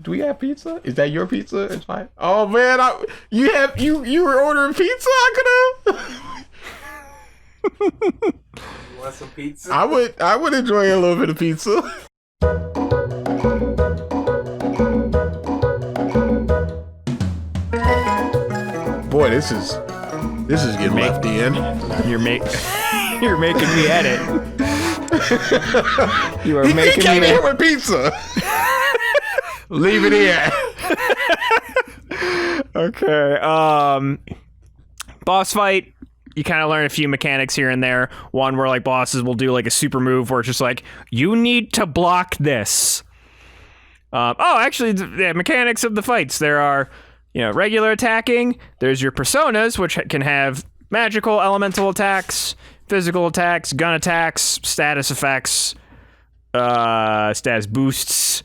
Do we have pizza? Is that your pizza? It's fine. Oh man, you were ordering pizza? I could have. You want some pizza? I would enjoy a little bit of pizza. Boy, this is getting left in. You're making me edit. You are making he came me in here with pizza. Leave it in. Okay. Boss fight. You kind of learn a few mechanics here and there. One where like bosses will do like a super move where it's just like, you need to block this. Actually, the mechanics of the fights. There are, regular attacking. There's your personas, which can have magical elemental attacks, physical attacks, gun attacks, status effects, status boosts.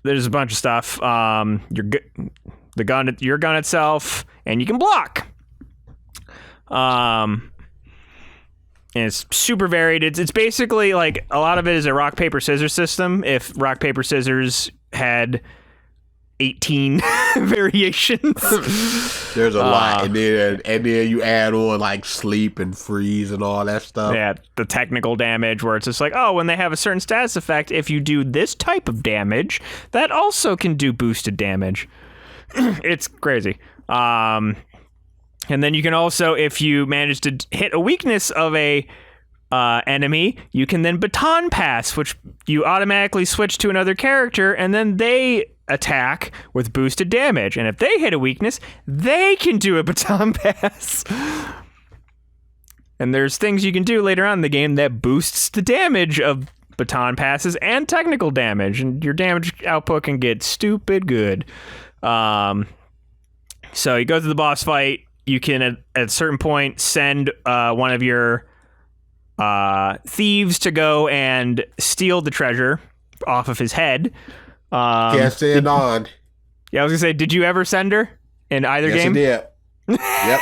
There's a bunch of stuff. Your gun itself, and you can block. And it's super varied. It's basically like a lot of it is a rock paper scissors system. If rock paper scissors had 18 variations, there's a lot, and then you add on like sleep and freeze and all that stuff. Yeah, the technical damage where it's just like, when they have a certain status effect, if you do this type of damage, that also can do boosted damage. It's crazy. And then you can also, if you manage to hit a weakness of a enemy, you can then baton pass, which you automatically switch to another character, and then they attack with boosted damage. And if they hit a weakness, they can do a baton pass. And there's things you can do later on in the game that boosts the damage of baton passes and technical damage, and your damage output can get stupid good. So you go through the boss fight. You can, at a certain point, send one of your thieves to go and steal the treasure off of his head. Can't stand on. Yeah, I was going to say, did you ever send her in either game? Yes, I did. Yep.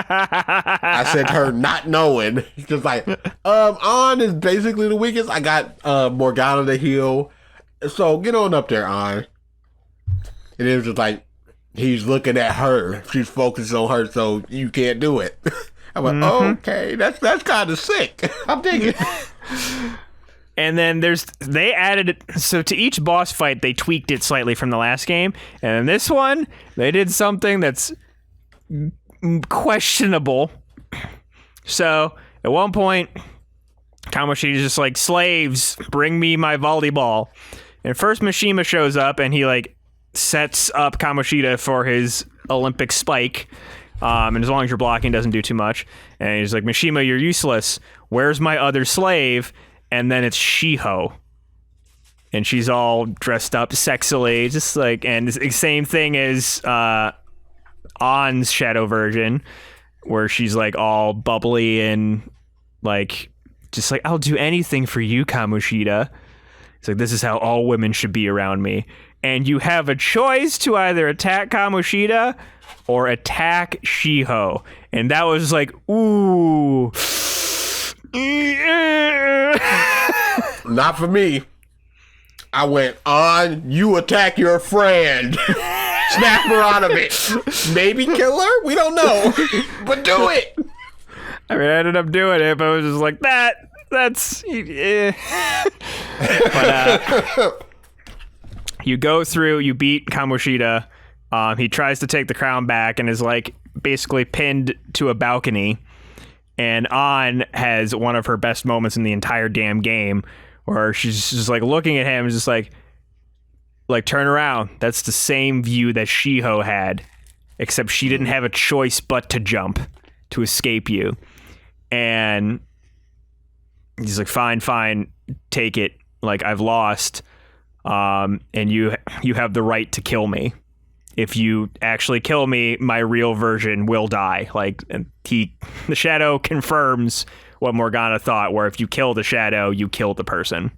I sent her not knowing. Just like, On is basically the weakest. I got Morgana to heal. So get on up there, On. And it was just like, he's looking at her. She's focused on her, so you can't do it. I'm like, okay, that's kind of sick. I'm digging it. And then they added it. So to each boss fight, they tweaked it slightly from the last game. And in this one, they did something that's questionable. So at one point, Kamoshida's just like, slaves, bring me my volleyball. And first Mishima shows up and he like sets up Kamoshida for his Olympic spike. And as long as you're blocking, doesn't do too much. And he's like, Mishima, you're useless. Where's my other slave? And then it's Shiho. And she's all dressed up sexily, just like, and the same thing as On's shadow version, where she's like all bubbly and like, just like, I'll do anything for you, Kamoshida. It's like, this is how all women should be around me. And you have a choice to either attack Kamoshida or attack Shiho. And that was like, ooh. Not for me. I went, On, you attack your friend. Snap her out of it. Maybe kill her? We don't know. But do it. I mean, I ended up doing it, but I was just like, that's... But, you go through, you beat Kamoshida. He tries to take the crown back and is like basically pinned to a balcony. And On has one of her best moments in the entire damn game where she's just like looking at him and just like turn around. That's the same view that Shiho had, except she didn't have a choice but to jump to escape you. And he's like, fine, take it. Like, I've lost. And you have the right to kill me. If you actually kill me, my real version will die. Like, and the shadow confirms what Morgana thought, where if you kill the shadow, you kill the person.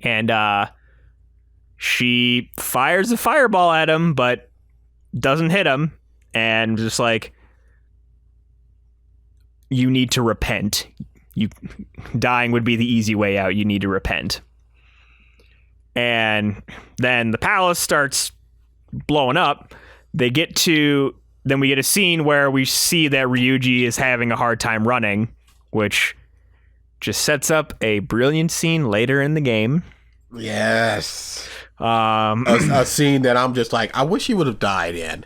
And she fires a fireball at him, but doesn't hit him. And just like, you need to repent. Dying would be the easy way out. You need to repent. And then the palace starts blowing up. Then we get a scene where we see that Ryuji is having a hard time running, which just sets up a brilliant scene later in the game. Yes. A scene that I'm just like, I wish he would have died in.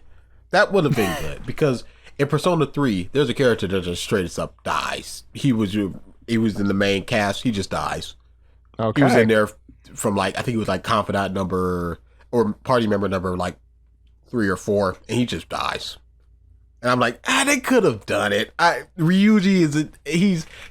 That would have been good, because in Persona 3, there's a character that just straight up dies. He was in the main cast. He just dies. Okay. He was in there from like, I think it was like confidant number or party member number like 3 or 4, and he just dies. And I'm like, they could have done it. Ryuji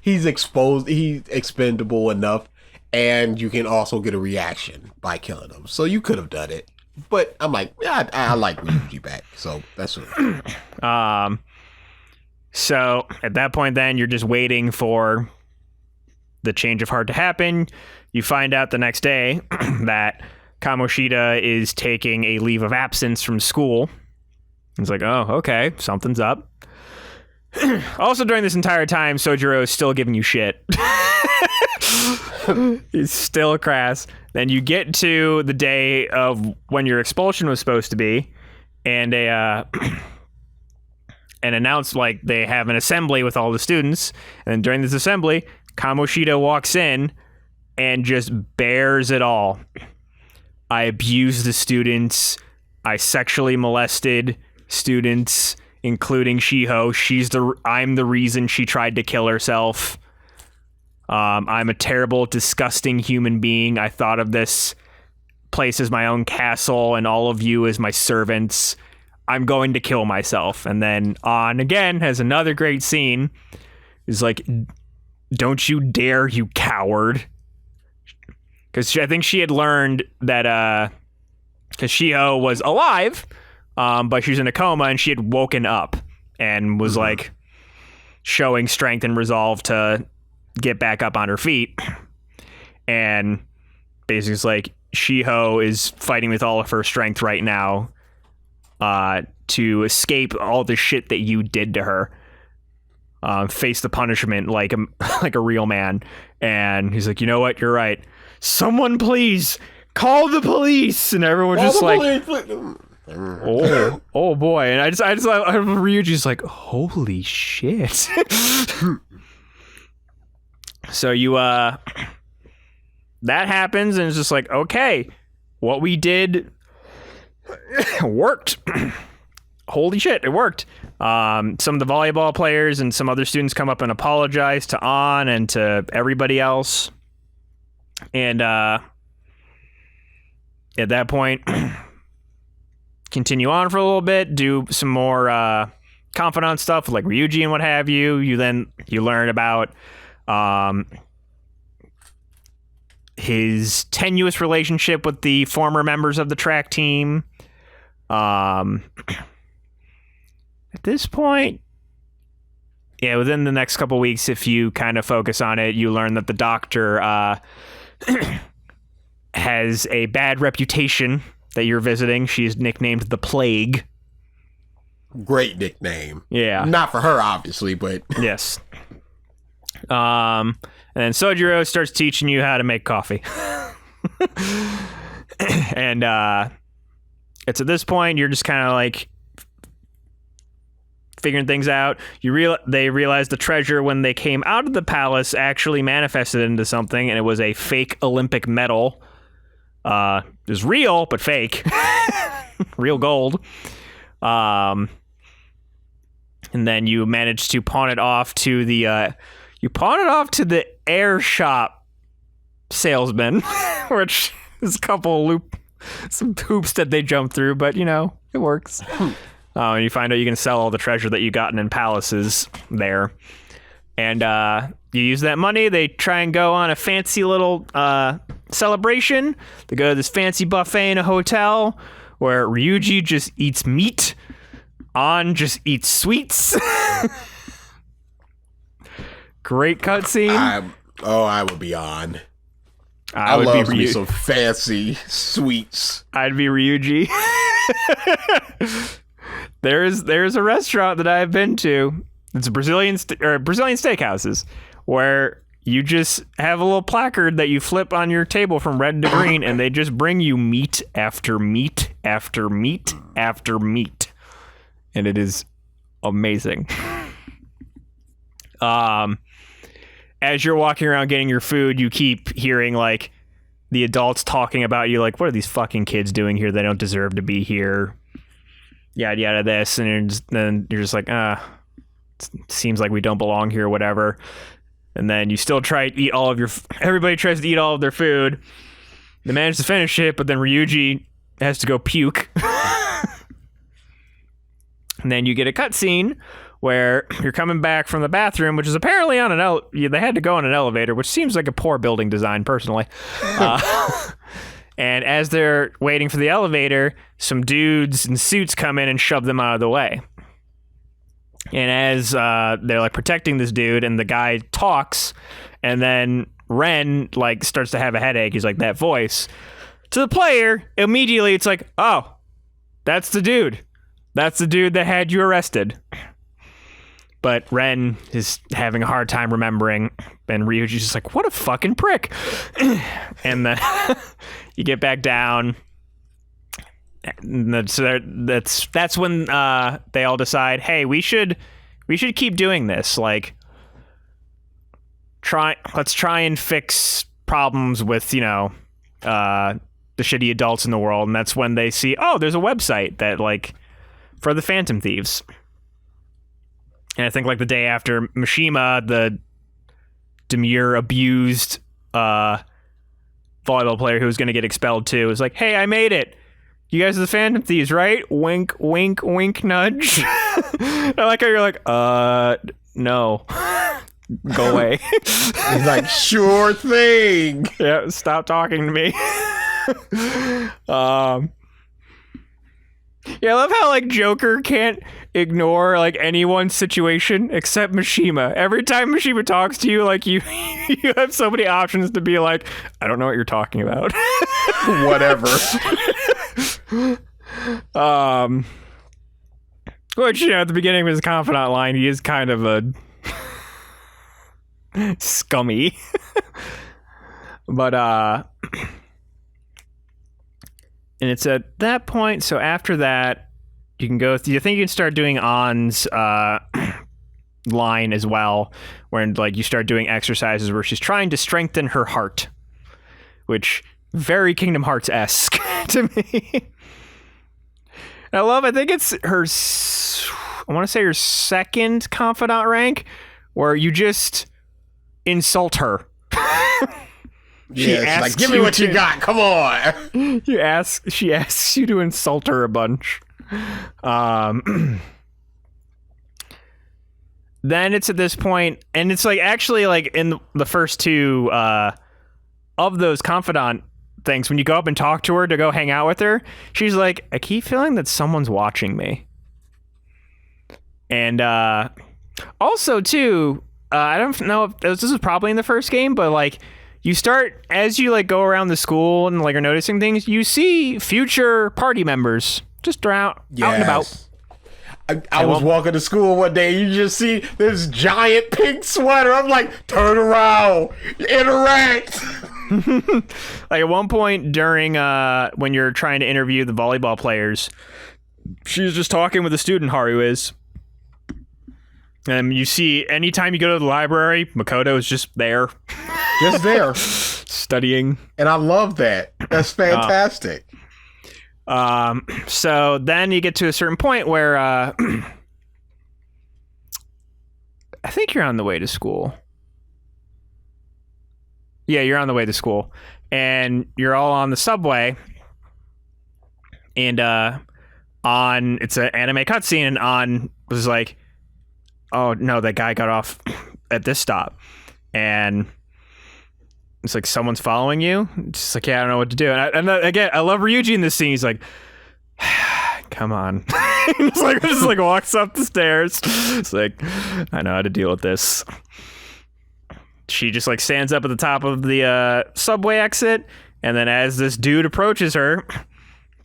he's exposed, he's expendable enough, and you can also get a reaction by killing him. So you could have done it. But I'm like, yeah, I like Ryuji back. So that's what. So at that point, then you're just waiting for the change of heart to happen. You find out the next day that Kamoshida is taking a leave of absence from school. It's like, oh, okay, something's up. Also, during this entire time, Sojiro is still giving you shit. He's still crass. Then you get to the day of when your expulsion was supposed to be, and and announce like they have an assembly with all the students. And during this assembly, Kamoshida walks in and just bears it all. I abused the students. I sexually molested students, including Shiho. I'm the reason she tried to kill herself. I'm a terrible, disgusting human being. I thought of this place as my own castle and all of you as my servants. I'm going to kill myself. And then on again has another great scene. Is like, don't you dare, you coward. Because I think she had learned that because Shiho was alive, but she was in a coma, and she had woken up and was like showing strength and resolve to get back up on her feet. And basically it's like, Shiho is fighting with all of her strength right now to escape all the shit that you did to her. Face the punishment like a real man. And he's like, you know what? You're right. Someone please call the police. And everyone's just like, oh boy. And I just Ryuji's like, holy shit. So you that happens, and it's just like, okay, what we did worked. Holy shit, it worked. Some of the volleyball players and some other students come up and apologize to An and to everybody else. And at that point, continue on for a little bit, do some more confidant stuff like Ryuji and what have you. You learn about his tenuous relationship with the former members of the track team. At this point, yeah, within the next couple weeks, if you kind of focus on it, you learn that the doctor has a bad reputation that you're visiting. She's nicknamed the Plague. Great nickname. Yeah. Not for her, obviously, but... Yes. And then Sojiro starts teaching you how to make coffee. And it's at this point, you're just kind of like figuring things out. They realized the treasure when they came out of the palace actually manifested into something, and it was a fake Olympic medal. It was real, but fake. Real gold. And then you managed to pawn it off to the air shop salesman, which is a couple some hoops that they jump through, but it works. And you find out you can sell all the treasure that you gotten in palaces there. And you use that money. They try and go on a fancy little celebration. They go to this fancy buffet in a hotel where Ryuji just eats meat. An just eats sweets. Great cutscene. I would be on. I would love be me some fancy sweets. I'd be Ryuji. There's a restaurant that I've been to. It's a Brazilian steakhouses where you just have a little placard that you flip on your table from red to green, and they just bring you meat after meat after meat after meat. And it is amazing. As you're walking around getting your food, you keep hearing like the adults talking about you, like, what are these fucking kids doing here? They don't deserve to be here. Yada yada this, and then you're just like, it seems like we don't belong here, or whatever. And then you still try to eat all of your. Everybody tries to eat all of their food. They manage to finish it, but then Ryuji has to go puke. And then you get a cutscene where you're coming back from the bathroom, which is apparently on they had to go on an elevator, which seems like a poor building design, personally. And as they're waiting for the elevator, some dudes in suits come in and shove them out of the way. And as they're like protecting this dude, and the guy talks, and then Ren like starts to have a headache. He's like, that voice. To the player, immediately it's like, oh, that's the dude. That's the dude that had you arrested. But Ren is having a hard time remembering, and Ryuji's just like, what a fucking prick. And then you get back down. And that's when they all decide, hey, we should keep doing this. Like, let's try and fix problems with, the shitty adults in the world. And that's when they see, oh, there's a website that like for the Phantom Thieves. And I think like the day after, Mishima, the demure, abused volleyball player who was going to get expelled too, was like, hey, I made it. You guys are the Phantom Thieves, right? Wink, wink, wink, nudge. I like how you're like, no. Go away. He's like, sure thing. Yeah, stop talking to me. Yeah, I love how like Joker can't ignore like anyone's situation except Mishima. Every time Mishima talks to you, like you have so many options to be like, I don't know what you're talking about. Whatever. Which, at the beginning of his confidant line, he is kind of a scummy. But and it's at that point, so after that, you can go through, I think you can start doing Ann's line as well, where like you start doing exercises where she's trying to strengthen her heart, which very Kingdom Hearts-esque to me. And I think it's her, I want to say her second confidant rank, where you just insult her. She asks, like, give me what you got. Come on. She asks you to insult her a bunch. Then it's at this point, and it's like actually like in the first two of those confidant things, when you go up and talk to her to go hang out with her, she's like, I keep feeling that someone's watching me. And also too, I don't know if this is probably in the first game, but like you start, as you like go around the school and like are noticing things, you see future party members just out and about. I was walking to school one day, you just see this giant pink sweater. I'm like, turn around, interact. Like at one point during when you're trying to interview the volleyball players, she's just talking with a student, Haru is. And you see, anytime you go to the library, Makoto is just there. Just there. Studying. And I love that. That's fantastic. So then you get to a certain point where I think you're on the way to school. Yeah, you're on the way to school. And you're all on the subway. And it's an anime cutscene, and An was like, oh no, that guy got off at this stop. And it's like, someone's following you? It's just like, yeah, I don't know what to do. And again, I love Ryuji in this scene. He's like, come on. just like walks up the stairs. It's like, I know how to deal with this. She just like stands up at the top of the subway exit. And then as this dude approaches her,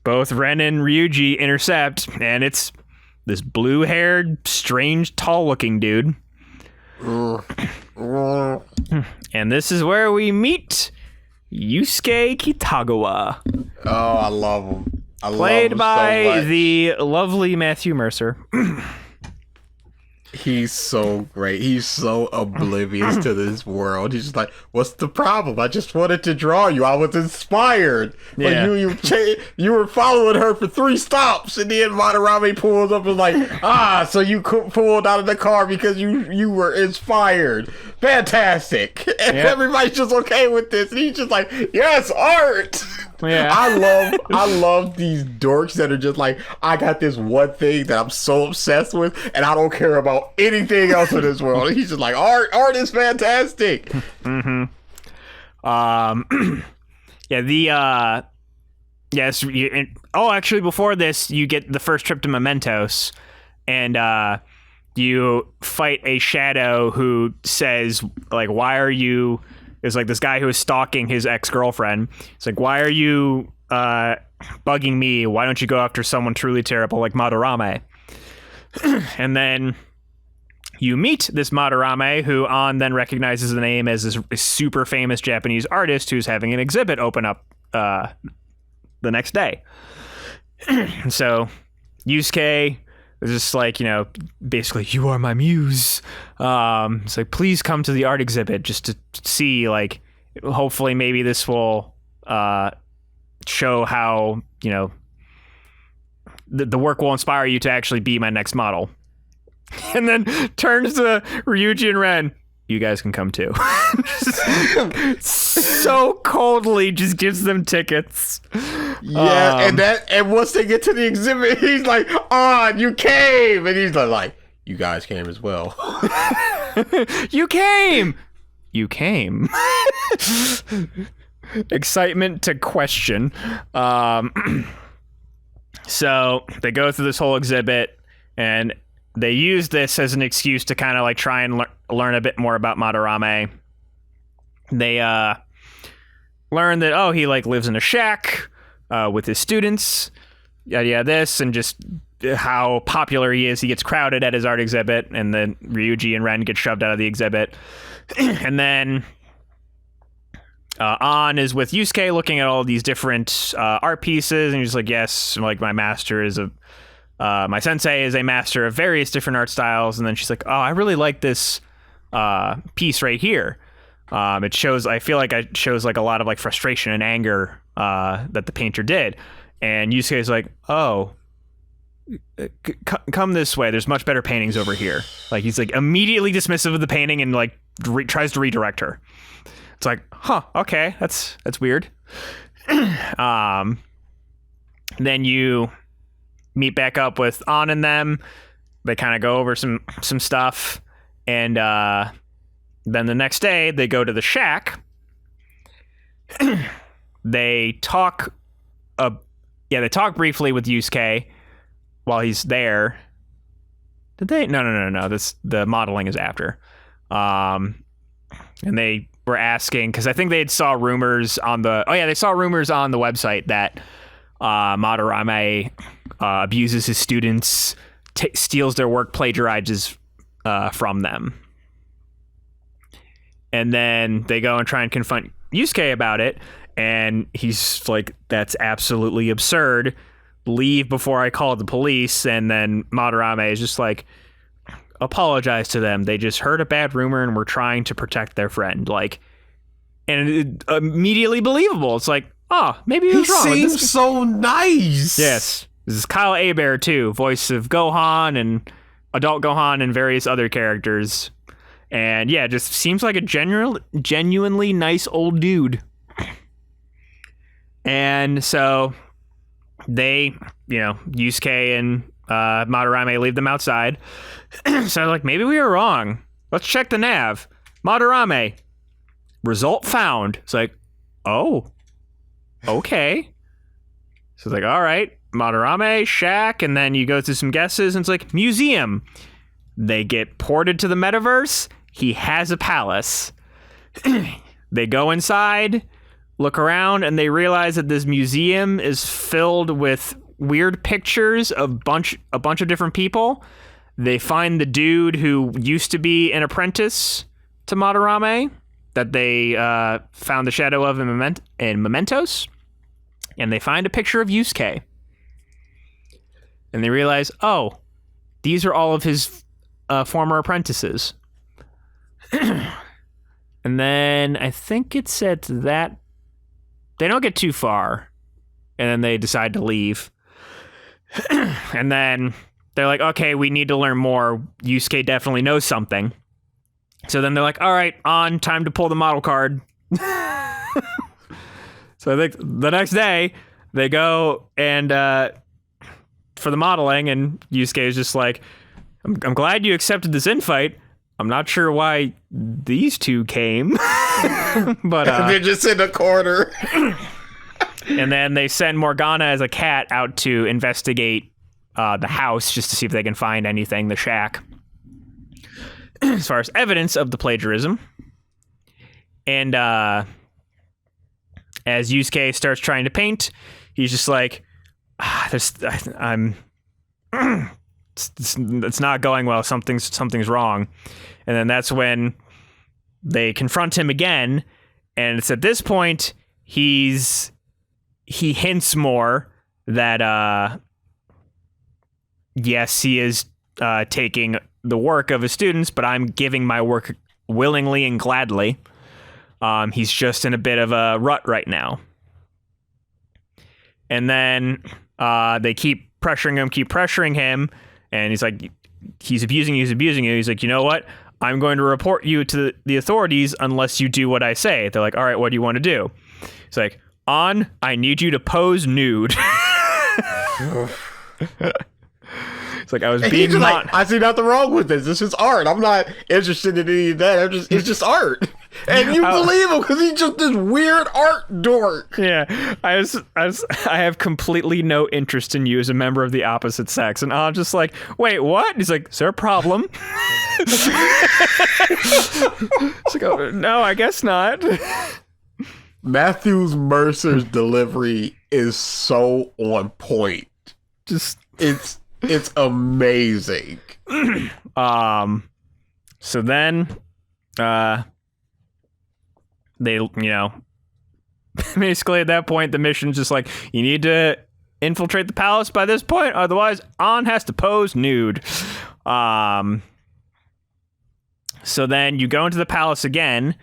both Ren and Ryuji intercept. And it's this blue-haired, strange, tall-looking dude. And this is where we meet Yusuke Kitagawa. Oh, I love him. Played by so much. the lovely Matthew Mercer. He's so great. He's so oblivious to this world. He's just like, what's the problem? I just wanted to draw you. I was inspired. Yeah. But you were following her for 3 stops, and then Madarame pulls up and like, so you pulled out of the car because you were inspired. Fantastic. And everybody's just okay with this. And he's just like, yes, art. Yeah. I love these dorks that are just like, I got this one thing that I'm so obsessed with, and I don't care about anything else in this world. He's just like, art is fantastic. Mm-hmm. Yes. Actually, before this, you get the first trip to Mementos, and you fight a shadow who says, like, why are you... There's like this guy who is stalking his ex-girlfriend. It's like, why are you bugging me? Why don't you go after someone truly terrible like Madarame? And then you meet this Madarame, who An then recognizes the name as this super famous Japanese artist who's having an exhibit open up the next day. So Yusuke is just like, basically, you are my muse. It's like, please come to the art exhibit just to see, like, hopefully maybe this will show how, the work will inspire you to actually be my next model. And then turns to Ryuji and Ren. You guys can come too. So coldly just gives them tickets. Yeah, and once they get to the exhibit, he's like, you came! And he's like, you guys came as well. You came! You came. Excitement to question. So they go through this whole exhibit, and they use this as an excuse to kind of like try and learn a bit more about Madarame. They learn that, he like lives in a shack with his students, this, and just how popular he is. He gets crowded at his art exhibit, and then Ryuji and Ren get shoved out of the exhibit. And then An is with Yusuke looking at all these different art pieces, and he's like, yes, like my master is my sensei is a master of various different art styles. And then she's like, I really like this piece right here. It shows, I feel like it shows like a lot of like frustration and anger that the painter did. And Yusuke's like, come this way. There's much better paintings over here. Like, he's like immediately dismissive of the painting and like tries to redirect her. It's like, okay, that's weird. Then you meet back up with An and them. They kind of go over some stuff, and then the next day they go to the shack. They talk briefly with Yusuke while he's there. Did they? No. The modeling is after. And they were asking, because I think they saw rumors on the website that Madarame abuses his students, steals their work, plagiarizes from them. And then they go and try and confront Yusuke about it, and he's like, that's absolutely absurd. Leave before I call the police. And then Madarame is just like, apologize to them. They just heard a bad rumor and we're trying to protect their friend. Like, and it, immediately believable. It's like, maybe he was wrong. He seems so nice. Yes. This is Kyle Hebert too, voice of Gohan and adult Gohan and various other characters. And yeah, just seems like a genuinely nice old dude. And so they, Yusuke and Madarame leave them outside. So like, maybe we were wrong. Let's check the nav. Madarame, result found. It's like, oh, okay. So it's like, all right, Madarame, shack, and then you go through some guesses, and it's like, museum. They get ported to the metaverse. He has a palace. They go inside, look around, and they realize that this museum is filled with weird pictures of a bunch of different people. They find the dude who used to be an apprentice to Madarame that they found the shadow of in Mementos, and they find a picture of Yusuke. And they realize, oh, these are all of his former apprentices. And then I think it's at that... They don't get too far, and then they decide to leave. And then they're like, okay, we need to learn more. Yusuke definitely knows something. So then they're like, all right, time to pull the model card. So I think the next day, they go and for the modeling, and Yusuke is just like, I'm glad you accepted this invite. I'm not sure why these two came. But they're just in the corner. And then they send Morgana as a cat out to investigate the house just to see if they can find anything, the shack, as far as evidence of the plagiarism. And as Yusuke starts trying to paint, he's just like, it's not going well. Something's wrong. And then that's when they confront him again, and it's at this point he hints more that yes, he is taking the work of his students, but I'm giving my work willingly and gladly. He's just in a bit of a rut right now. And then they keep pressuring him, and he's like, he's abusing you. He's like, you know what? I'm going to report you to the authorities unless you do what I say. They're like, all right, what do you want to do? It's like, I need you to pose nude. It's like, I was being like, I see nothing wrong with this. This is art. I'm not interested in any of that. It's just art. And you believe him because he's just this weird art dork. Yeah, I have completely no interest in you as a member of the opposite sex, and I'm just like, wait, what? He's like, is there a problem? It's like, oh, no, I guess not. Matthews Mercer's delivery is so on point. Just it's amazing. So then, they, basically at that point, the mission's just like, you need to infiltrate the palace by this point, otherwise An has to pose nude. So then you go into the palace again,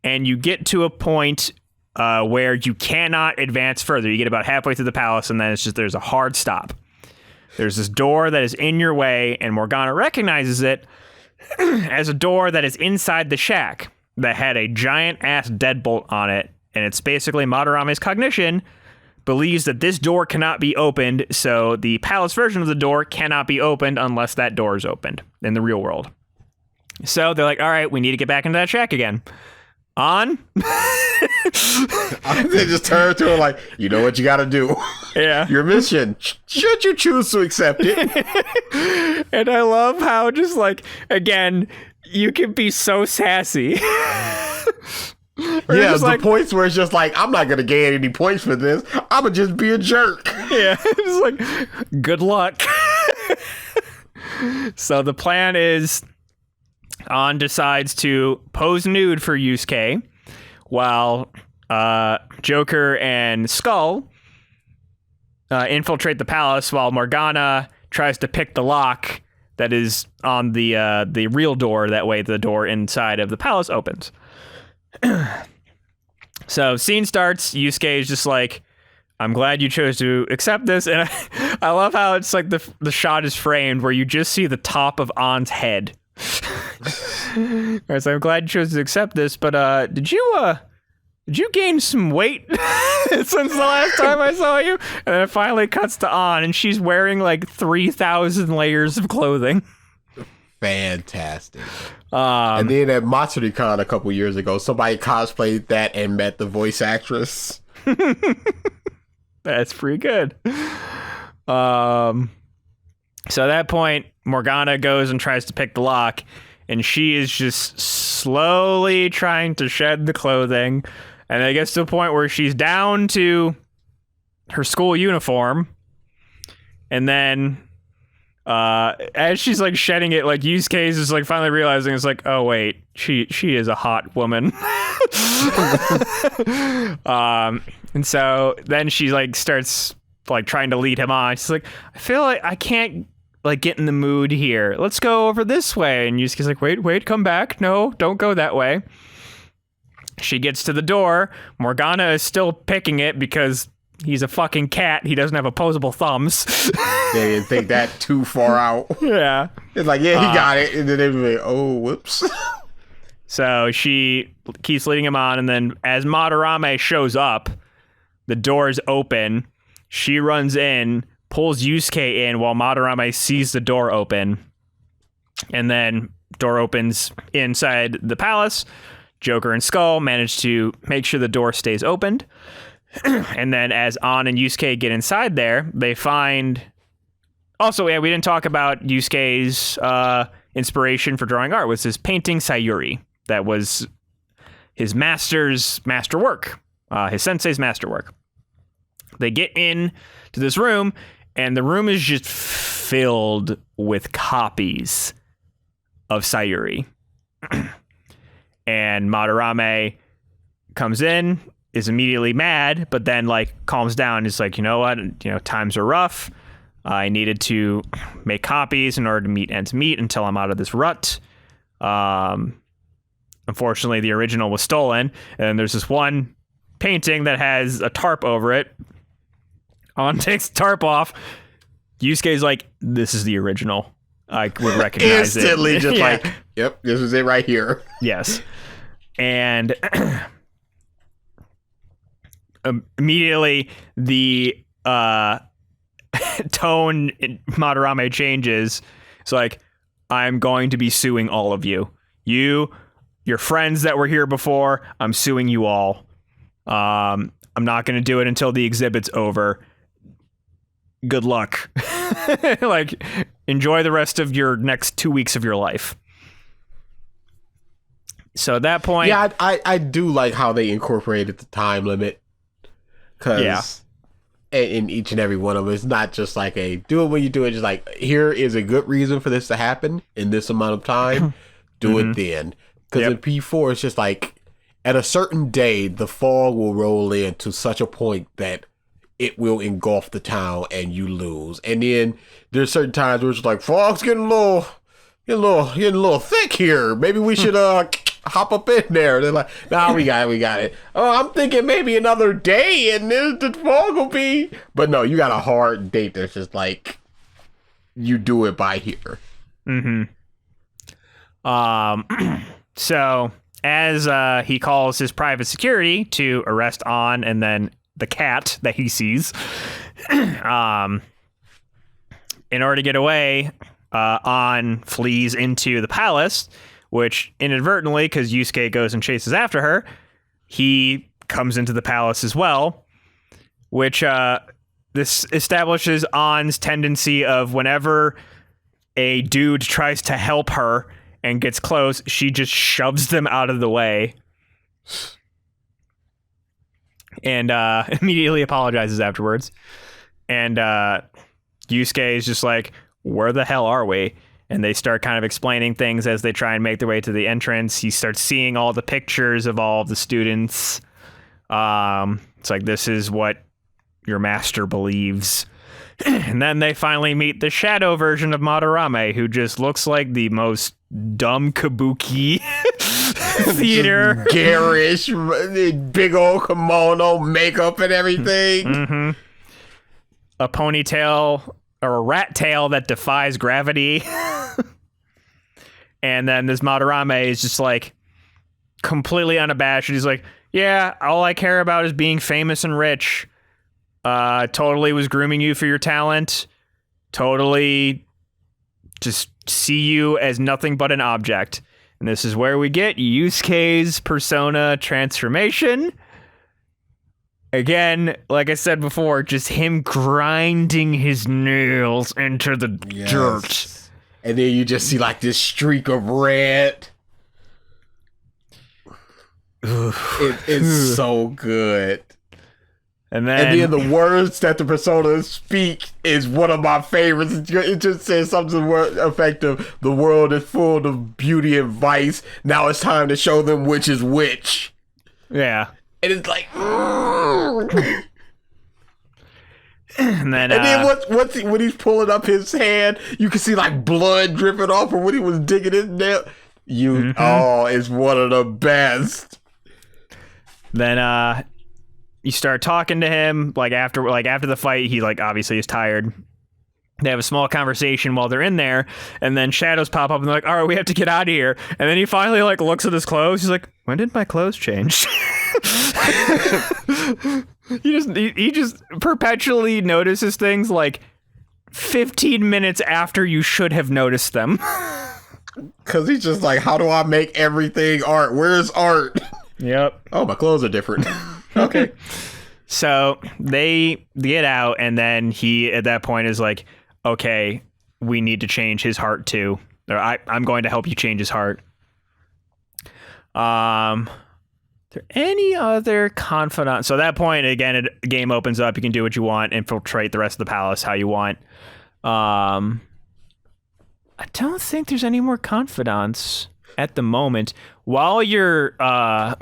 and you get to a point where you cannot advance further. You get about halfway through the palace, and then there's a hard stop. There's this door that is in your way, and Morgana recognizes it as a door that is inside the shack that had a giant-ass deadbolt on it, and it's basically Madarame's cognition believes that this door cannot be opened, so the palace version of the door cannot be opened unless that door is opened in the real world. So they're like, all right, we need to get back into that shack again. They just turn to her like, you know what you gotta do. Yeah. Your mission, should you choose to accept it. And I love how just like, again, you can be so sassy. Yeah, the points where it's just like, I'm not gonna gain any points for this. I'm gonna just be a jerk. Yeah, it's like, good luck. So the plan is, An decides to pose nude for Yusuke, while Joker and Skull infiltrate the palace, while Morgana tries to pick the lock that is on the real door. That way the door inside of the palace opens. So scene starts. Yusuke is just like, I'm glad you chose to accept this. And I love how it's like the shot is framed where you just see the top of An's head. Alright, so I'm glad you chose to accept this, but did you gain some weight since the last time I saw you? And then it finally cuts to An, and she's wearing like 3,000 layers of clothing. Fantastic. And then at MatsuriCon a couple years ago, somebody cosplayed that and met the voice actress. That's pretty good. So at that point, Morgana goes and tries to pick the lock, and she is just slowly trying to shed the clothing. And it gets to a point where she's down to her school uniform. And then As she's like shedding it, like Yusuke is just like finally realizing it's like, oh wait, she is a hot woman. And so then she like starts like trying to lead him on. She's like, I feel like I can't like get in the mood here. Let's go over this way. And Yusuke's like, wait, come back. No, don't go that way. She gets to the door. Morgana is still picking it because he's a fucking cat. He doesn't have opposable thumbs. They didn't think that too far out. Yeah. It's like, yeah, he got it. And then they be like, oh, whoops. So she keeps leading him on. And then as Madarame shows up, the doors open. She runs in, pulls Yusuke in while Madarame sees the door open. And then door opens inside the palace. Joker and Skull manage to make sure the door stays opened. And then as An and Yusuke get inside there, they find... Also, yeah, we didn't talk about Yusuke's inspiration for drawing art was his painting Sayuri. That was his master's masterwork, his sensei's masterwork. They get in to this room, and the room is just filled with copies of Sayuri. And Madarame comes in, is immediately mad, but then like calms down. Is like, you know what? You know, times are rough. I needed to make copies in order to meet ends meet until I'm out of this rut. Unfortunately, the original was stolen, and there's this one painting that has a tarp over it. On takes the tarp off. Yusuke's like, this is the original. I would recognize Instantly, it. just Yeah. like, yep, this is it right here. Yes. And immediately the tone in Madarame changes. It's like, I'm going to be suing all of you. Your friends that were here before, I'm suing you all. I'm not going to do it until the exhibit's over. Good luck. Like, enjoy the rest of your next 2 weeks of your life. So at that point... Yeah, I do like how they incorporated the time limit. Because in each and every one of them, it's not just like a do it when you do it. Just like, here is a good reason for this to happen in this amount of time. Do it then. Because in P4, it's just like, at a certain day, the fog will roll in to such a point that it will engulf the town and you lose. And then there's certain times where it's like, fog's getting a little thick here. Maybe we should hop up in there. They're like, nah, we got it. Oh, I'm thinking maybe another day and then the fog will be. But no, you got a hard date that's just like, you do it by here. So as he calls his private security to arrest An and then the cat that he sees, in order to get away, An flees into the palace, which inadvertently, because Yusuke goes and chases after her, he comes into the palace as well, which this establishes An's tendency of whenever a dude tries to help her and gets close, she just shoves them out of the way and immediately apologizes afterwards. And Yusuke is just like, where the hell are we? And they start kind of explaining things as they try and make their way to the entrance. He starts seeing all the pictures of all of the students. It's like, this is what your master believes. And then they finally meet the shadow version of Madarame, who just looks like the most dumb kabuki theater. Garish, big old kimono, makeup and everything. A ponytail or a rat tail that defies gravity. And then this Madarame is just like completely unabashed. He's like, yeah, all I care about is being famous and rich. Totally was grooming you for your talent. Totally just see you as nothing but an object. And this is where we get Yusuke's persona transformation. Again, like I said before, just him grinding his nails into the dirt. And then you just see like this streak of red. It's so good. And And then then the words that the personas speak is one of my favorites. It just says something effective. The world is full of beauty and vice. Now it's time to show them which is which. yeah. And it's like, And then when he's pulling up his hand, you can see like blood dripping off from when he was digging his nail. It's one of the best. Then you start talking to him after the fight. He obviously is tired. They have a small conversation while they're in there, and then shadows pop up and they're like, all right, we have to get out of here. And then he finally looks at his clothes. He's like, when did my clothes change? he just perpetually notices things 15 minutes after you should have noticed them. Because he's just like, how do I make everything art? Where's art? Yep. Oh, my clothes are different. Okay. So they get out, and then he at that point is like, okay, we need to change his heart too. Or I'm going to help you change his heart. Are there any other confidants? So at that point, again, a game opens up. You can do what you want, infiltrate the rest of the palace how you want. I don't think there's any more confidants at the moment. While you're at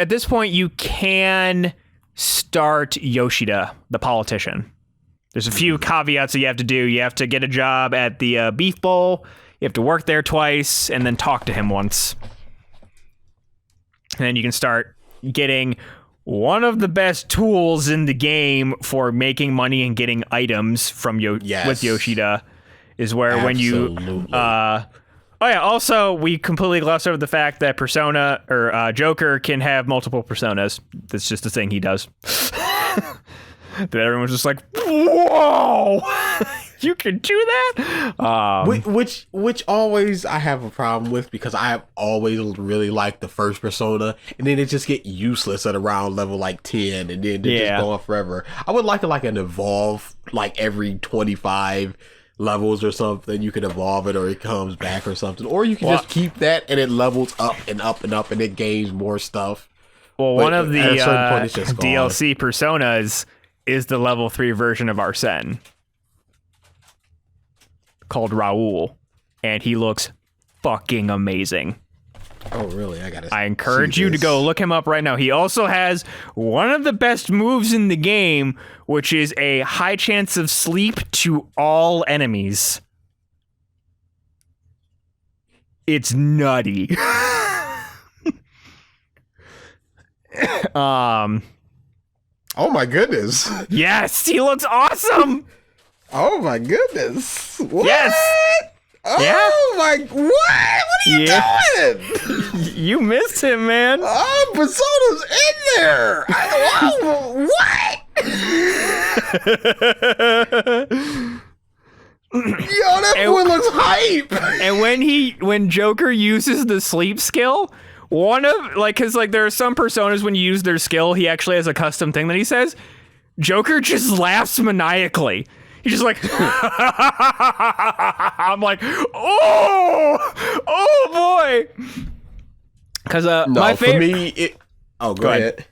this point, you can start Yoshida, the politician. There's a few caveats that you have to do. You have to get a job at the Beef Bowl. You have to work there twice and then talk to him once. And then you can start getting one of the best tools in the game for making money and getting items from with Yoshida is where Absolutely. when you... Oh yeah, also, we completely glossed over the fact that Persona, or Joker, can have multiple personas. That's just a thing he does. That everyone's just like, whoa! You can do that? Which always I have a problem with, because I have always really liked the first Persona, and then it just get useless at around level 10, and then they just go on forever. I would like an evolve every 25 levels or something. You can evolve it, or it comes back or something, or you can just keep that and it levels up and up and up and it gains more stuff. Well, But one of the at a certain point, it's just gone. DLC personas is the level 3 version of Arsene called Raul, and he looks fucking amazing. Oh, really? I encourage you to go look him up right now. He also has one of the best moves in the game, which is a high chance of sleep to all enemies. It's nutty. Oh my goodness. Yes, he looks awesome. Oh my goodness. What? Yes. Oh my, what? What are you doing? You missed him, man. Oh, Persona's in there. What? Yo, that boy looks hype. And when Joker uses the sleep skill, one of because there are some personas when you use their skill, he actually has a custom thing that he says. Joker just laughs maniacally. He's just like, I'm like, oh boy. Because my favorite. For me, go ahead.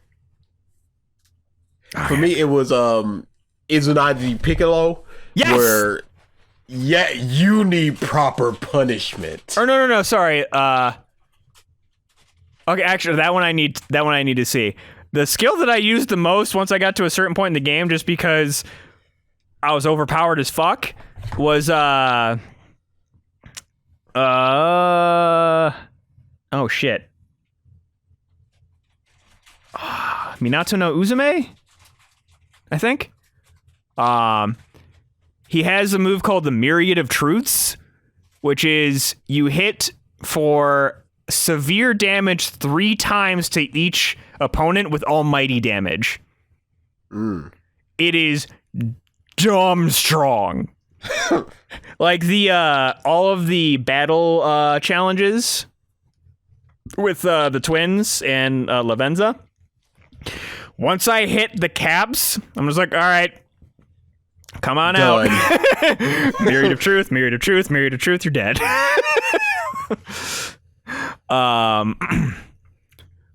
For me, it was Izunagi Piccolo. Yes. Where, you need proper punishment. Or no, sorry. Okay, actually, that one I need to see. The skill that I used the most once I got to a certain point in the game, just because I was overpowered as fuck, was oh shit. Minato no Uzume? I think. He has a move called the Myriad of Truths, which is you hit for severe damage 3 times to each opponent with almighty damage. It is dumb strong. The all of the battle challenges with the twins and Lavenza. Once I hit the caps, I'm just like, all right, come on out. Myriad of truth, myriad of truth, myriad of truth, you're dead.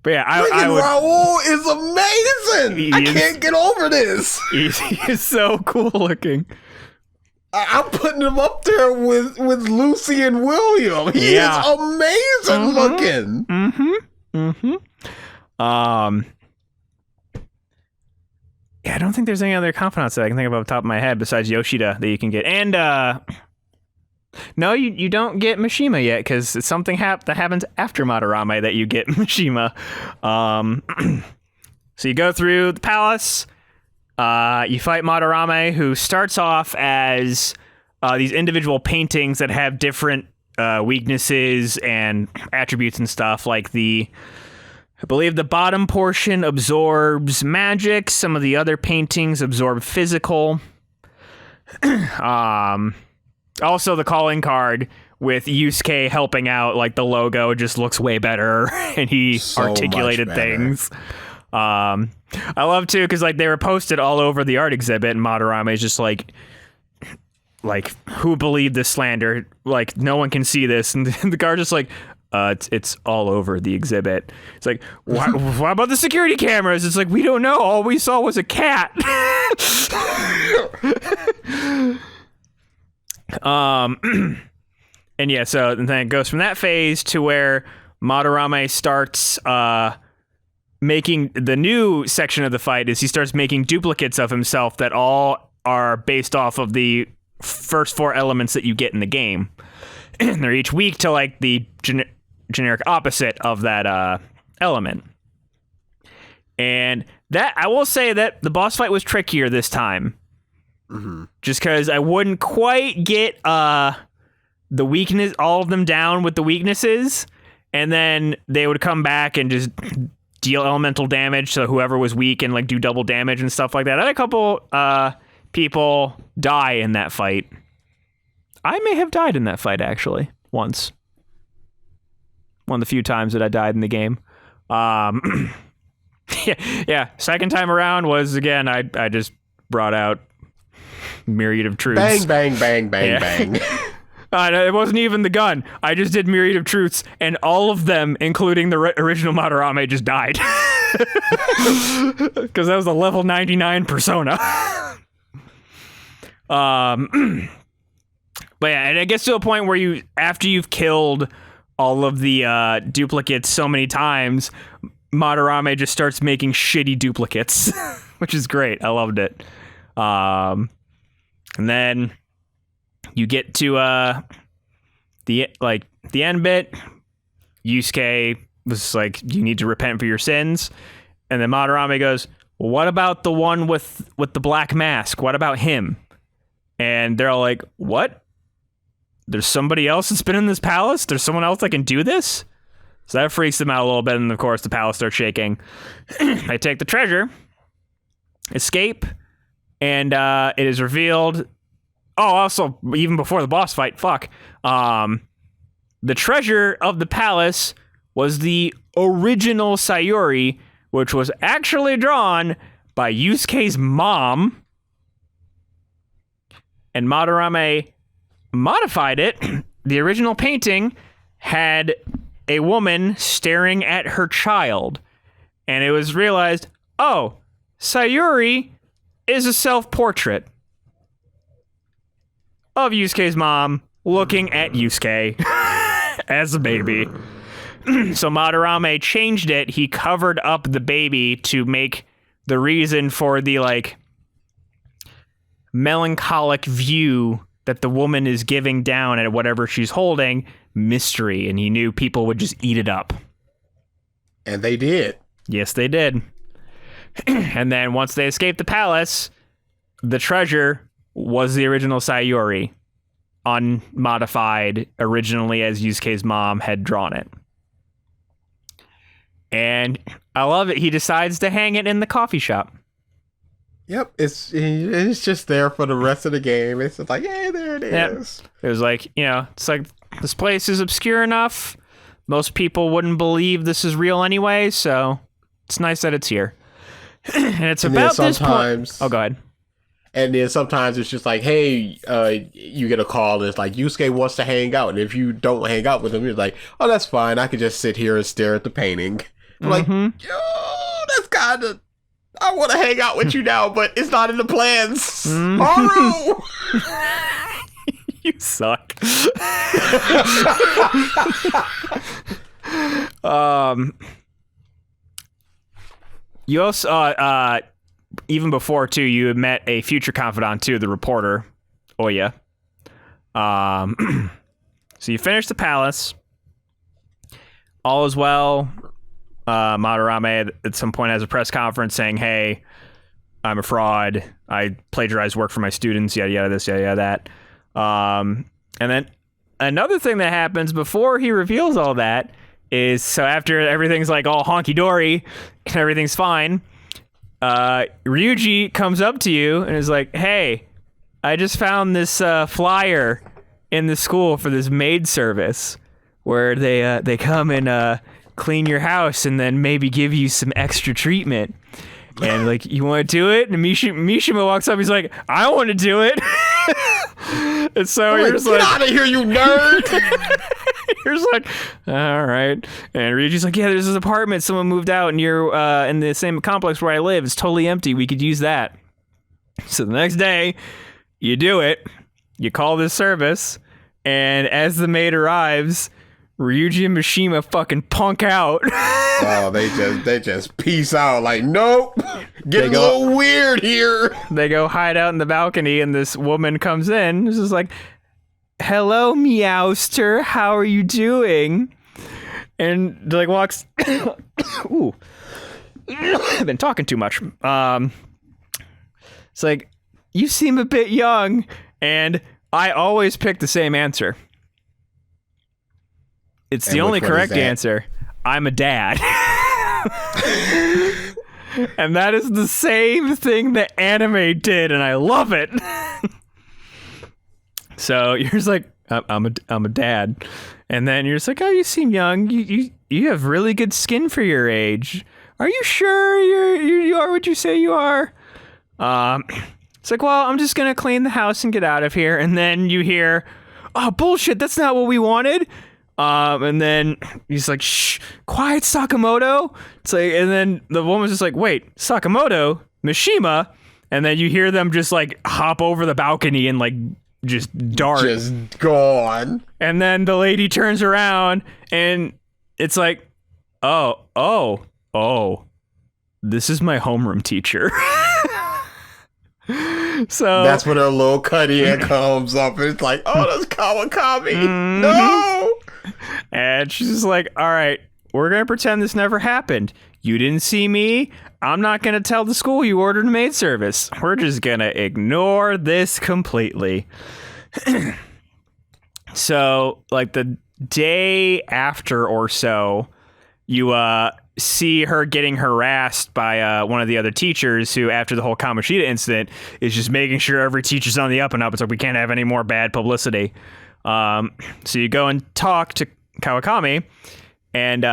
But But yeah, I Freaking would. Raul is amazing. I can't get over this. He's so cool looking. I'm putting him up there with Lucy and William. He is amazing looking. Yeah, I don't think there's any other confidants that I can think of off the top of my head besides Yoshida that you can get. And no, you don't get Mishima yet because it's something that happens after Madarame that you get Mishima. So you go through the palace. You fight Madarame, who starts off as these individual paintings that have different weaknesses and attributes and stuff. Like I believe the bottom portion absorbs magic. Some of the other paintings absorb physical. Also, the calling card with Yusuke helping out, like the logo just looks way better, and he articulated things. I love too because like they were posted all over the art exhibit, and Madarame is just like who believed this slander? Like no one can see this, and the guard just like. It's all over the exhibit. It's like, what about the security cameras? It's like, we don't know. All we saw was a cat. And yeah, so then it goes from that phase to where Madarame starts making the new section of the fight is he starts making duplicates of himself that all are based off of the first 4 elements that you get in the game. They're each weak to like the generic opposite of that element. And that I will say that the boss fight was trickier this time. Just because I wouldn't quite get the weakness, all of them down with the weaknesses, and then they would come back and just deal elemental damage to whoever was weak and like do double damage and stuff like that. I had a couple people die in that fight. I may have died in that fight actually once. One of the few times that I died in the game. Yeah. Second time around was again. I just brought out Myriad of Truths. Bang, bang, bang, bang, bang. It wasn't even the gun. I just did Myriad of Truths, and all of them, including the original Madarame, just died. Because that was a level 99 persona. But yeah, and it gets to a point where after you've killed all of the duplicates so many times, Madarame just starts making shitty duplicates, which is great. I loved it. And then you get to the end bit. Yusuke was like, you need to repent for your sins. And then Madarame goes, well, what about the one with the black mask? What about him? And they're all like, what? There's somebody else that's been in this palace? There's someone else that can do this? So that freaks them out a little bit, and of course the palace starts shaking. They take the treasure, escape, and it is revealed... Oh, also, even before the boss fight, the treasure of the palace was the original Sayuri, which was actually drawn by Yusuke's mom, and Madarame modified it. The original painting had a woman staring at her child, and it was realized, oh, Sayuri is a self-portrait of Yusuke's mom looking at Yusuke as a baby. So Madarame changed it. He covered up the baby to make the reason for the like melancholic view that the woman is giving down at whatever she's holding mystery, and he knew people would just eat it up. And they did. Yes, they did. And then once they escaped the palace, the treasure was the original Sayuri, unmodified originally as Yusuke's mom had drawn it. And I love it. He decides to hang it in the coffee shop. Yep, it's just there for the rest of the game. It's just like, hey, there it is. Yep. It was like, it's like this place is obscure enough. Most people wouldn't believe this is real anyway, so it's nice that it's here. And it's about this point. Oh, go ahead. And then sometimes it's just like, hey, you get a call and it's like, Yusuke wants to hang out. And if you don't hang out with him, you're like, oh, that's fine. I could just sit here and stare at the painting. I'm like, yo, that's kind of. I want to hang out with you now, but it's not in the plans. Tomorrow. You suck. You also, even before too, you had met a future confidant too, the reporter, Oya. So you finish the palace. All is well. Madarame at some point has a press conference saying, "Hey, I'm a fraud. I plagiarized work for my students. Yada yada this, yada yada that." And then another thing that happens before he reveals all that is, so after everything's like all honky dory and everything's fine, Ryuji comes up to you and is like, "Hey, I just found this flyer in the school for this maid service where they come and clean your house and then maybe give you some extra treatment. And like, you want to do it?" And Mishima walks up. He's like, "I want to do it." And so you're just "Get like, out of here, you nerd!" You're just like, all right. And Ryuji's like, "Yeah, there's this apartment. Someone moved out near in the same complex where I live. It's totally empty. We could use that." So the next day, you do it. You call this service, and as the maid arrives, Ryuji and Mishima fucking punk out. Oh, they just peace out. Like, nope, getting a little weird here. They go hide out in the balcony, and this woman comes in. This is like, "Hello, Meowster. How are you doing?" And like walks. Ooh, I've been talking too much. It's like, "You seem a bit young," and I always pick the same answer. It's the only correct answer. I'm a dad. And that is the same thing that anime did, and I love it. So you're just like, I'm a dad. And then you're just like, "Oh, you seem young. You have really good skin for your age. Are you sure you are what you say you are?" It's like, "Well, I'm just gonna clean the house and get out of here." And then you hear, "Oh, bullshit, that's not what we wanted." And then he's like, "Shh, quiet, Sakamoto." It's like, and then the woman's just like, "Wait, Sakamoto, Mishima," and then you hear them just like hop over the balcony and like just dart. Just gone. And then the lady turns around and it's like, oh, this is my homeroom teacher. So that's when her little cutty hand comes up, and it's like, "Oh, that's Kawakami." Mm-hmm. No. And she's just like, "All right, we're going to pretend this never happened. You didn't see me. I'm not going to tell the school you ordered a maid service. We're just going to ignore this completely." So, like, the day after or so, you see her getting harassed by one of the other teachers who, after the whole Kamoshida incident, is just making sure every teacher's on the up and up. It's like, we can't have any more bad publicity. So you go and talk to Kawakami, and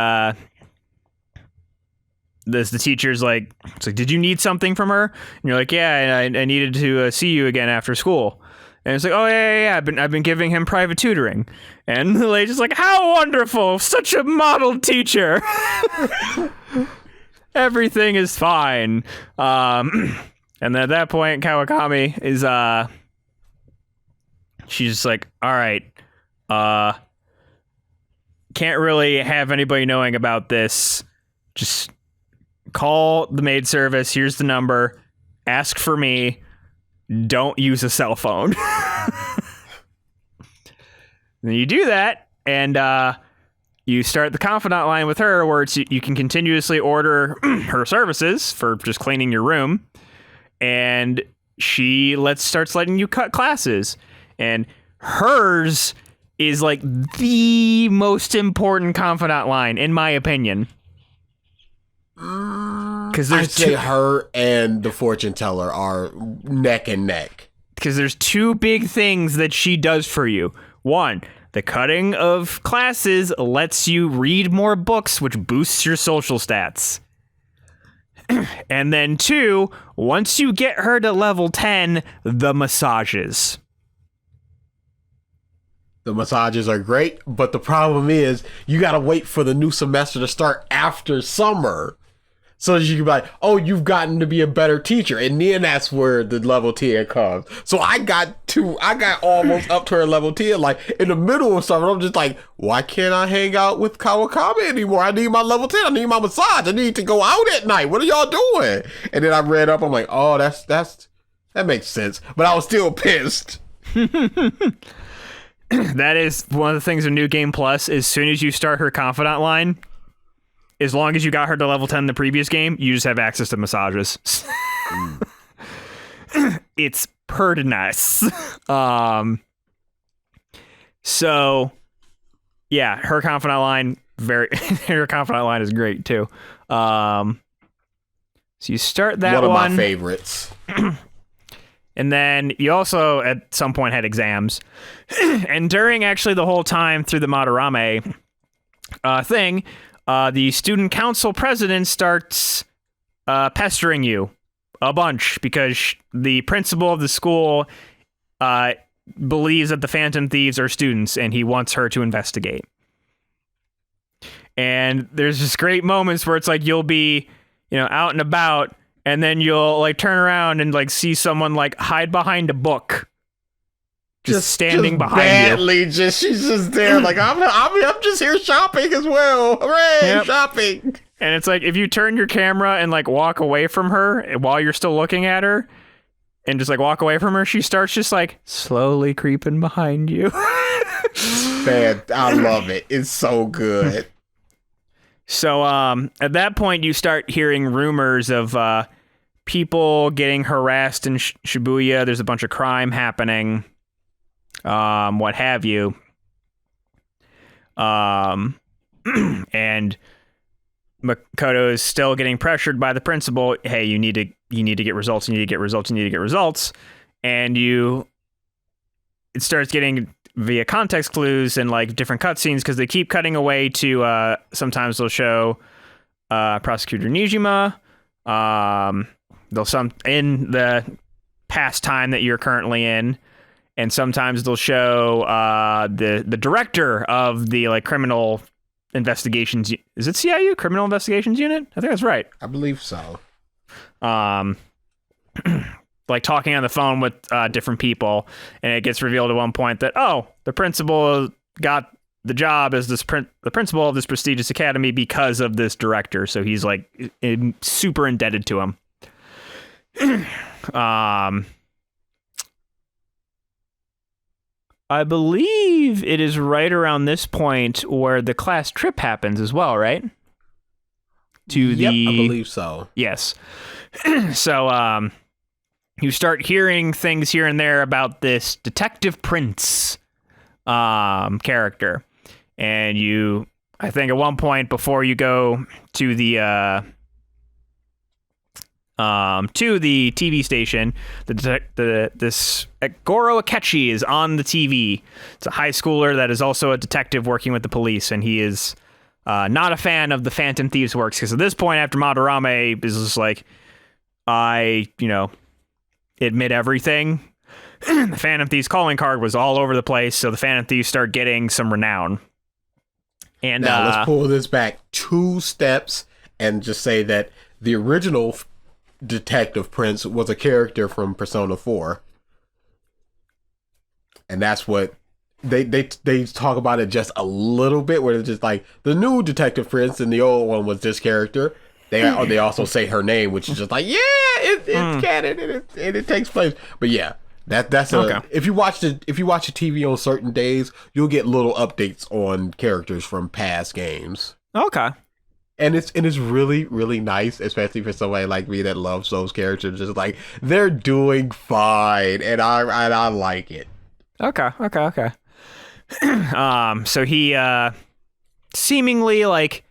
the teacher's like, it's like, "Did you need something from her?" And you're like, "Yeah, I needed to see you again after school." And it's like, "Oh yeah. I've been giving him private tutoring." And the lady's like, "How wonderful! Such a model teacher." Everything is fine. And then at that point, Kawakami is she's just like, "All right, can't really have anybody knowing about this. Just call the maid service. Here's the number. Ask for me. Don't use a cell phone." And you do that, and you start the confidant line with her, where you can continuously order her services for just cleaning your room, and she starts letting you cut classes. And hers is like the most important confidant line, in my opinion. Because I'd say her and the fortune teller are neck and neck. Because there's two big things that she does for you. One, the cutting of classes lets you read more books, which boosts your social stats. And then two, once you get her to level 10, the massages. The massages are great, but the problem is you got to wait for the new semester to start after summer. So that you can be like, oh, you've gotten to be a better teacher. And then that's where the level 10 comes. So I got almost up to her level 10. Like in the middle of summer, I'm just like, why can't I hang out with Kawakami anymore? I need my level 10. I need my massage. I need to go out at night. What are y'all doing? And then I read up. I'm like, oh, that makes sense. But I was still pissed. That is one of the things with New Game Plus. As soon as you start her confidant line, as long as you got her to level 10 in the previous game, you just have access to massages. It's pretty nice. So yeah, her confidant line her confidant line is great too. So you start that one. One of my favorites. And then you also at some point had exams. And during actually the whole time through the Madarame thing, the student council president starts pestering you a bunch because the principal of the school believes that the Phantom Thieves are students and he wants her to investigate. And there's just great moments where it's like you'll be, out and about, and then you'll like turn around and like see someone like hide behind a book. Just standing behind you. She's just there. Like I'm just here shopping as well. Hooray, shopping! And it's like if you turn your camera and like walk away from her while you're still looking at her, and just like walk away from her, she starts just like slowly creeping behind you. Man, I love it. It's so good. So at that point, you start hearing rumors of people getting harassed in Shibuya. There's a bunch of crime happening. What have you. And Makoto is still getting pressured by the principal. Hey, you need to get results. You need to get results. You need to get results. And it starts getting via context clues and like different cutscenes because they keep cutting away to, sometimes they'll show, Prosecutor Nijima. They'll in the past time that you're currently in. And sometimes they'll show the director of the like criminal investigations. Is it CIU, Criminal Investigations Unit? I think that's right. I believe so. Like talking on the phone with different people, and it gets revealed at one point that the principal got the job as the principal of this prestigious academy because of this director. So he's like super indebted to him. I believe it is right around this point where the class trip happens as well, right? I believe so. Yes. So, you start hearing things here and there about this Detective Prince character. And I think at one point before you go to the TV station, this Goro Akechi is on the TV. It's a high schooler that is also a detective working with the police, and he is not a fan of the Phantom Thieves works, because at this point, after Madarame, is just like, I admit everything. The Phantom Thieves calling card was all over the place, so the Phantom Thieves start getting some renown. And now let's pull this back 2 steps and just say that the original Detective Prince was a character from Persona 4, and that's what they talk about it just a little bit, where it's just like the new Detective Prince and the old one was this character. They also say her name, which is just like it's canon and it takes place. But yeah, that's okay. If you watch the TV on certain days, you'll get little updates on characters from past games. Okay. And it's really, really nice, especially for somebody like me that loves those characters. Just like they're doing fine, and I like it. Okay. So he seemingly like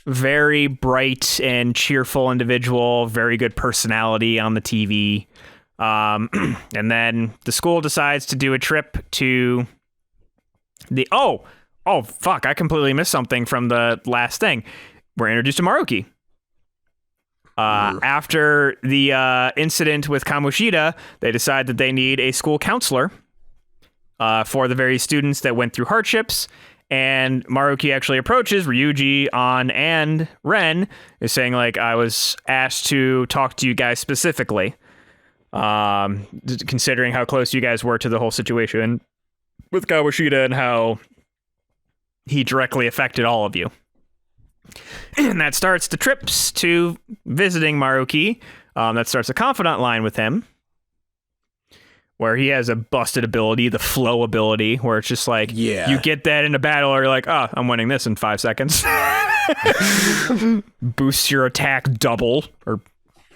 very bright and cheerful individual, very good personality on the TV. And then the school decides to do a trip to the fuck! I completely missed something from the last thing. We're introduced to Maruki. After the incident with Kamoshida, they decide that they need a school counselor. for the very students that went through hardships. And Maruki actually approaches Ryuji, An, and Ren, is saying, like, I was asked to talk to you guys specifically, considering how close you guys were to the whole situation with Kawashita and how he directly affected all of you. And that starts the trips to visiting Maruki. That starts a confidant line with him, where he has a busted ability, the flow ability, where it's just like, you get that in a battle, or you're like, oh, I'm winning this in 5 seconds. Boosts your attack double, or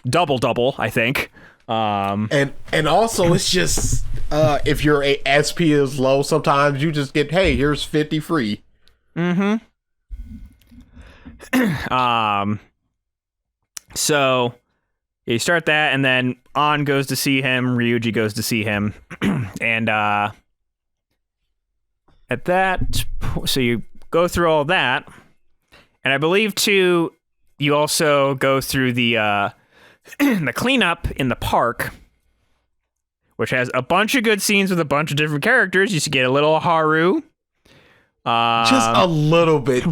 double, I think. And also, it's just, if your SP is low, sometimes you just get, hey, here's 50 free. Mm-hmm. So you start that, and then An goes to see him, Ryuji goes to see him, and at that, so you go through all that, and I believe too, you also go through the the cleanup in the park, which has a bunch of good scenes with a bunch of different characters. You get a little Haru. Just a little bit.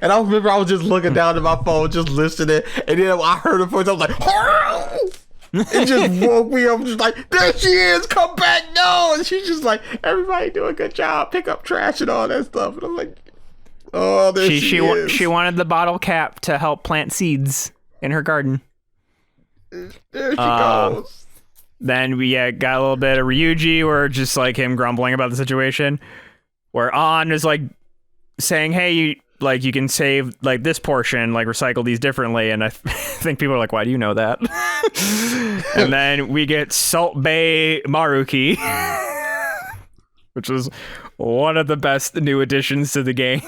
And I remember I was just looking down at my phone, just listening, and then I heard her voice. I was like, Haru! It just woke me up, just like, there she is, come back, no! And she's just like, everybody do a good job, pick up trash and all that stuff. And I'm like, oh, there she is. She wanted the bottle cap to help plant seeds in her garden. There she goes. Then we got a little bit of Ryuji, where just like him grumbling about the situation, where An is like saying, hey, you can save like this portion, like recycle these differently. And I think people are like, why do you know that? And then we get Salt Bay Maruki, which was one of the best new additions to the game.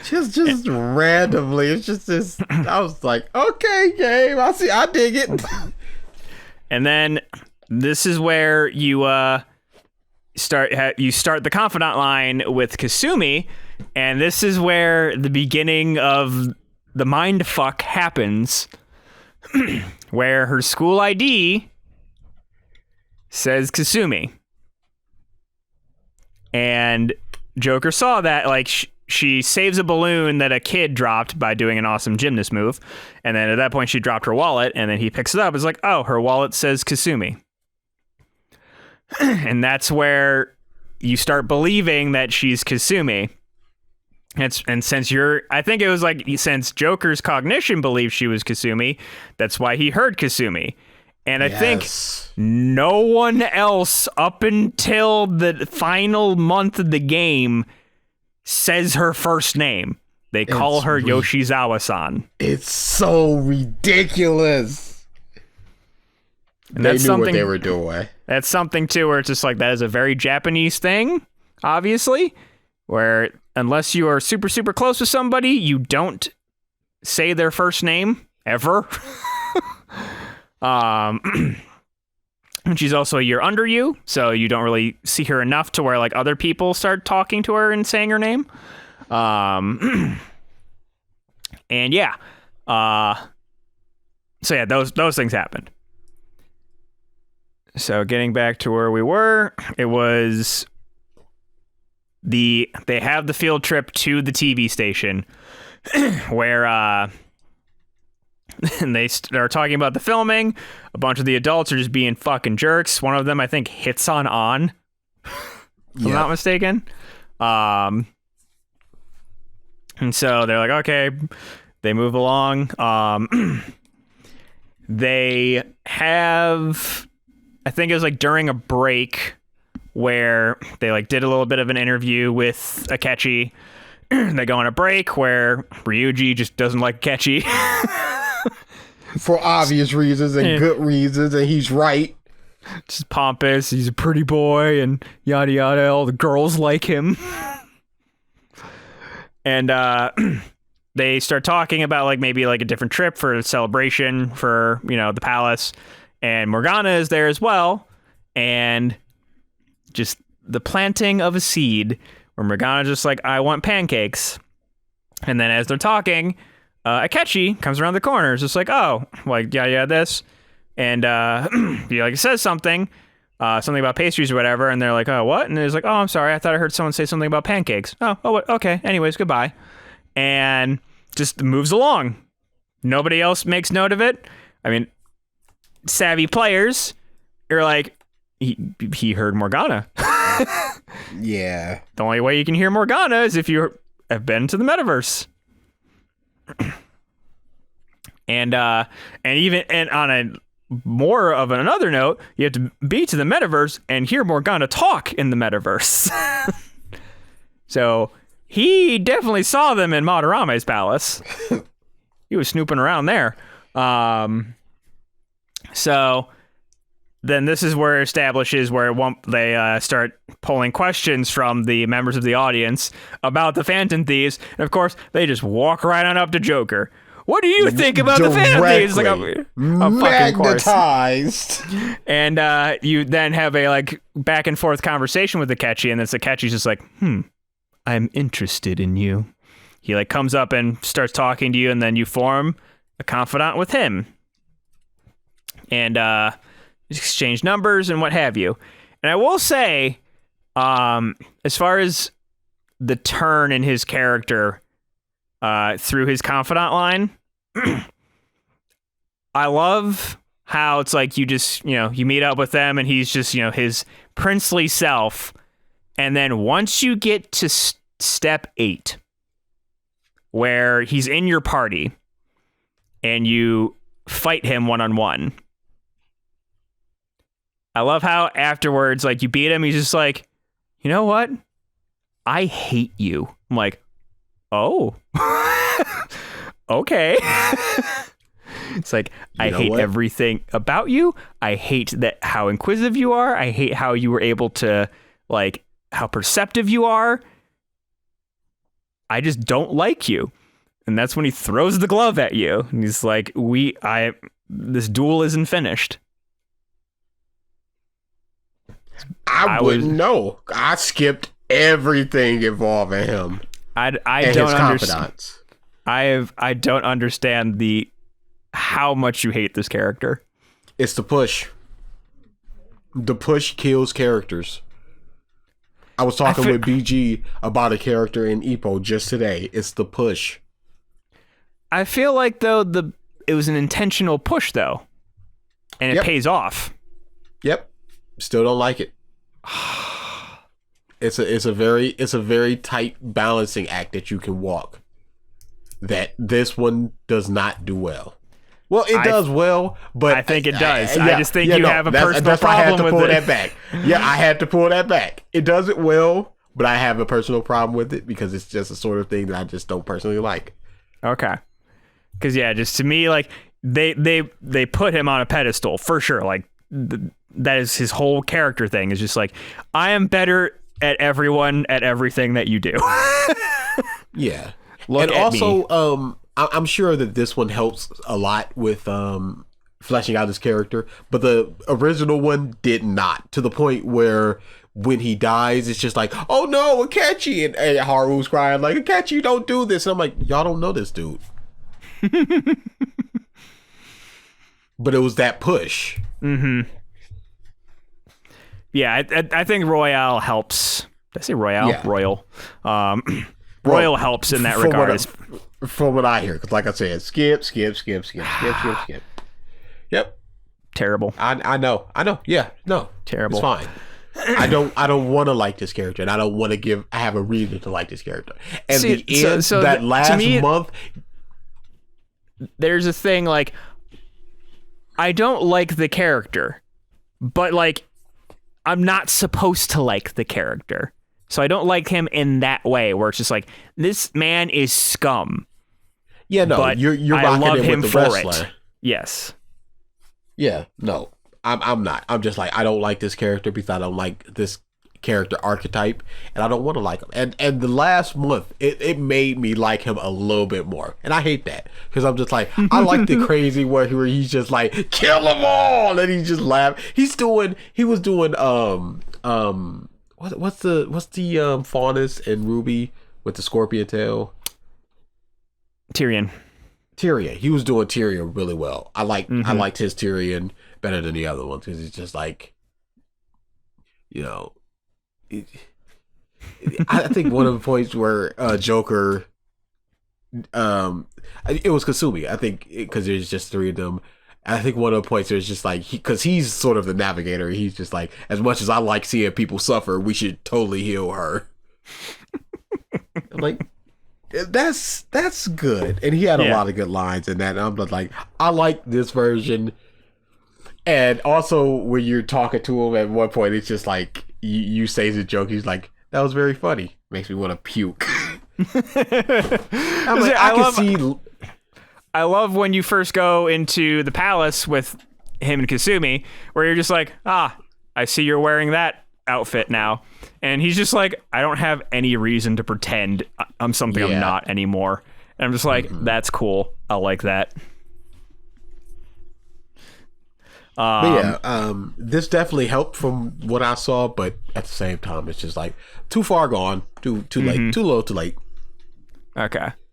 Just randomly. It's just this. I was like, okay, game. I dig it. And then this is where you start the confidant line with Kasumi, and this is where the beginning of the mind fuck happens, where her school ID says Kasumi, and Joker saw that, like, she saves a balloon that a kid dropped by doing an awesome gymnast move, and then at that point she dropped her wallet, and then he picks it up. It's like, oh, her wallet says Kasumi. And that's where you start believing that she's Kasumi. And since I think it was like, since Joker's cognition believed she was Kasumi, that's why he heard Kasumi. And I think no one else up until the final month of the game says her first name. They call her Yoshizawa-san. It's so ridiculous. And they knew what they were doing. That's something, too, where it's just like, that is a very Japanese thing, obviously, where unless you are super, super close with somebody, you don't say their first name, ever. And she's also a year under you, so you don't really see her enough to where, like, other people start talking to her and saying her name. And yeah. So yeah, those things happened. So getting back to where we were, it was they have the field trip to the TV station where and they are talking about the filming. A bunch of the adults are just being fucking jerks. One of them, I think, hits on An, if I'm not mistaken. And so they're like, okay, they move along. They have, I think it was like during a break where they like did a little bit of an interview with Akechi. They go on a break where Ryuji just doesn't like Akechi. For obvious reasons and good reasons, and he's right. Just pompous, he's a pretty boy, and yada yada, all the girls like him. And they start talking about like maybe like a different trip for a celebration for, you know, the palace. And Morgana is there as well. And just the planting of a seed where Morgana just like, I want pancakes. And then as they're talking, Akechi comes around the corner. It's just like, oh, like, yeah, this. And he like says something, something about pastries or whatever, and they're like, oh, what? And he's like, oh, I'm sorry, I thought I heard someone say something about pancakes. Oh, okay. Anyways, goodbye. And just moves along. Nobody else makes note of it. I mean, savvy players are like, he heard Morgana. Yeah. The only way you can hear Morgana is if you have been to the metaverse. And on a more of another note, you have to be to the metaverse and hear Morgana talk in the metaverse. So he definitely saw them in Madarame's palace. He was snooping around there. So then this is where it establishes where they start pulling questions from the members of the audience about the Phantom Thieves. And of course, they just walk right on up to Joker. What do you think about the Phantom Thieves? Like a magnetized. And you then have a like back and forth conversation with Akechi, and then Akechi's just like, I'm interested in you. He like comes up and starts talking to you, and then you form a confidant with him. And exchange numbers and what have you. And I will say, as far as the turn in his character through his confidant line, I love how it's like you just, you meet up with them and he's just, his princely self. And then once you get to step 8, where he's in your party and you fight him one-on-one, I love how afterwards, like, you beat him, he's just like, you know what? I hate you. I'm like, oh, okay. It's like, I hate everything about you. I hate how inquisitive you are. I hate how you were able to, like, how perceptive you are. I just don't like you. And that's when he throws the glove at you. And he's like, this duel isn't finished. I wouldn't know. I skipped everything involving him. I don't understand. I don't understand how much you hate this character. It's the push. The push kills characters. I was talking with BG about a character in Ippo just today. It's the push. I feel like though it was an intentional push though, and it pays off. Yep. Still don't like it. It's a very tight balancing act that you can walk. That this one does not do well. Well, it does well, but I think it does. I just think you have a personal problem with it. I had to pull that back. Yeah, I had to pull that back. It does it well, but I have a personal problem with it because it's just a sort of thing that I just don't personally like. Okay. Because just to me, like they put him on a pedestal for sure. Like that is his whole character thing. Is just like, I am better at everyone at everything that you do. Yeah. And also, I'm sure that this one helps a lot with fleshing out his character, but the original one did not, to the point where when he dies, it's just like, oh no, Akechi, and Haru's crying like, Akechi, don't do this. And I'm like, y'all don't know this dude. But it was that push. Mm-hmm. Yeah, I think Royale helps. Did I say Royale? Yeah. Royal. Royal helps in that regard. From what I hear, because like I said, skip. Yep. Terrible. I know. Yeah, no. Terrible. It's fine. I don't want to like this character, and I don't want to have a reason to like this character. And that last month, there's a thing like, I don't like the character, but like, I'm not supposed to like the character. So I don't like him in that way where it's just like, this man is scum. Yeah, no, but you're rocking him with the wrestler. It. Yes. Yeah, no, I'm not. I'm just like, I don't like this character because I don't like this character archetype, and I don't want to like him. And the last month, it made me like him a little bit more, and I hate that because I'm just like, I like the crazy where he's just like, kill them all, and he just laugh. He was doing what's the Faunus and Ruby with the scorpion tail? Tyrion. He was doing Tyrion really well. I liked his Tyrion better than the other ones because he's just like, you know, I think one of the points where Joker, it was Kasumi. I think because there's just three of them. I think one of the points there's just like because he's sort of the navigator. He's just like, as much as I like seeing people suffer, we should totally heal her. I'm like, that's good, and he had a lot of good lines in that. And I'm like, I like this version. And also, when you're talking to him at one point, it's just like you say the joke. He's like, "That was very funny. Makes me want to puke." I'm like, I love when you first go into the palace with him and Kasumi, where you're just like, I see you're wearing that outfit now. And he's just like, I don't have any reason to pretend I'm something I'm not anymore. And I'm just like, that's cool. I like that. This definitely helped from what I saw, but at the same time, it's just like too far gone, too late, too little, too late. Okay.